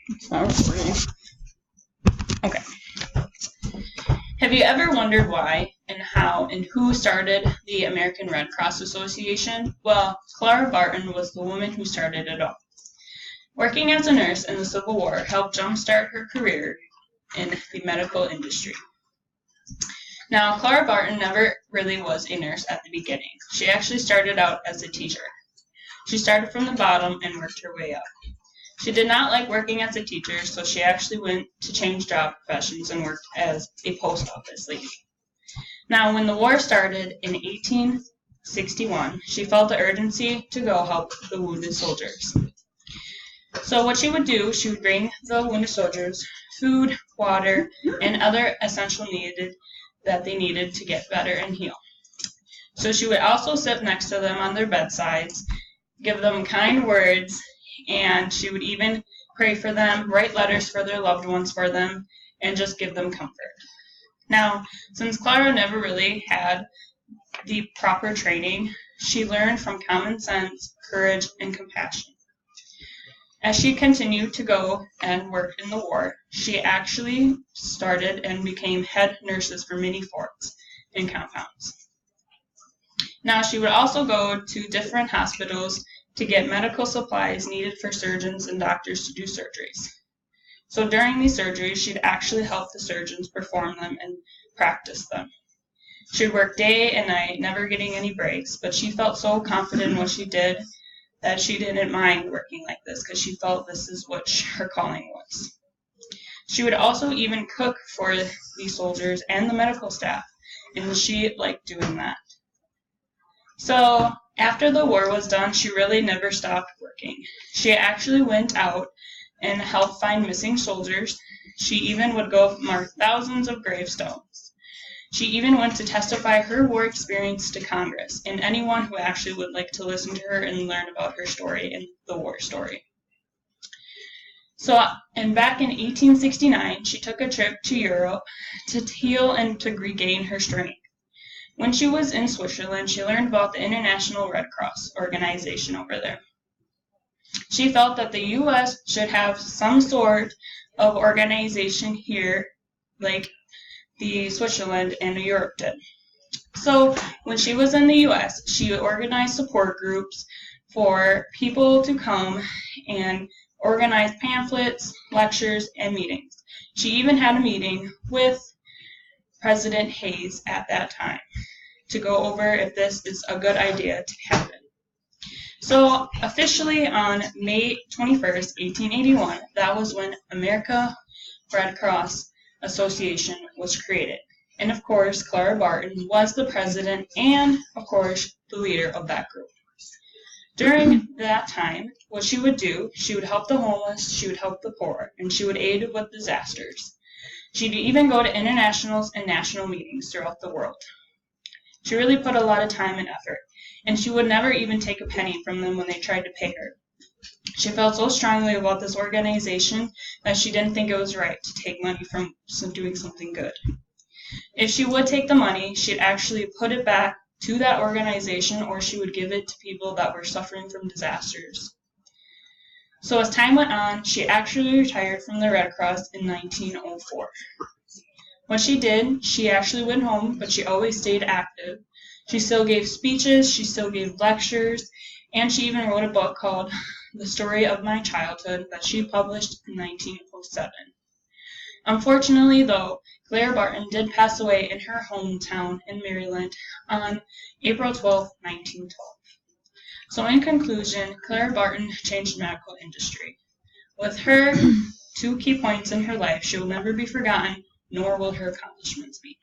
It's not recording. Okay. Have you ever wondered why and how and who started the American Red Cross Association? Well, Clara Barton was the woman who started it all. Working as a nurse in the Civil War helped jumpstart her career in the medical industry. Now, Clara Barton never really was a nurse at the beginning. She actually started out as a teacher. She started from the bottom and worked her way up. She did not like working as a teacher, so she actually went to change job professions and worked as a post office lady. Now, when the war started in 1861, she felt the urgency to go help the wounded soldiers. So what she would do, she would bring the wounded soldiers food, water, and other essential needed that they needed to get better and heal. So she would also sit next to them on their bedsides, give them kind words, and she would even pray for them, write letters for their loved ones for them, and just give them comfort. Now, since Clara never really had the proper training, she learned from common sense, courage, and compassion. As she continued to go and work in the war, she actually started and became head nurses for many forts and compounds. Now, she would also go to different hospitals to get medical supplies needed for surgeons and doctors to do surgeries. So during these surgeries, she'd actually help the surgeons perform them and practice them. She'd work day and night, never getting any breaks, but she felt so confident in what she did that she didn't mind working like this because she felt this is what her calling was. She would also even cook for the soldiers and the medical staff, and she liked doing that. So after the war was done, she really never stopped working. She actually went out and helped find missing soldiers. She even would go mark thousands of gravestones. She even went to testify her war experience to Congress and anyone who actually would like to listen to her and learn about her story and the war story. So, and back in 1869, she took a trip to Europe to heal and to regain her strength. When she was in Switzerland, she learned about the International Red Cross organization over there. She felt that the U.S. should have some sort of organization here, like the Switzerland and Europe did. So when she was in the U.S., she organized support groups for people to come and organize pamphlets, lectures, and meetings. She even had a meeting with President Hayes at that time to go over if this is a good idea to happen. So officially on May 21st, 1881, that was when American Red Cross Association was created. And of course, Clara Barton was the president and, of course, the leader of that group. During that time, what she would do, she would help the homeless, she would help the poor, and she would aid with disasters. She'd even go to international and national meetings throughout the world. She really put a lot of time and effort, and she would never even take a penny from them when they tried to pay her. She felt so strongly about this organization that she didn't think it was right to take money from doing something good. If she would take the money, she'd actually put it back to that organization, or she would give it to people that were suffering from disasters. So as time went on, she actually retired from the Red Cross in 1904. What she did, she actually went home, but she always stayed active. She still gave speeches, she still gave lectures, and she even wrote a book called The Story of My Childhood that she published in 1907. Unfortunately, though, Clara Barton did pass away in her hometown in Maryland on April 12, 1912. So in conclusion, Clara Barton changed the medical industry. With her two key points in her life, she will never be forgotten, nor will her accomplishments be.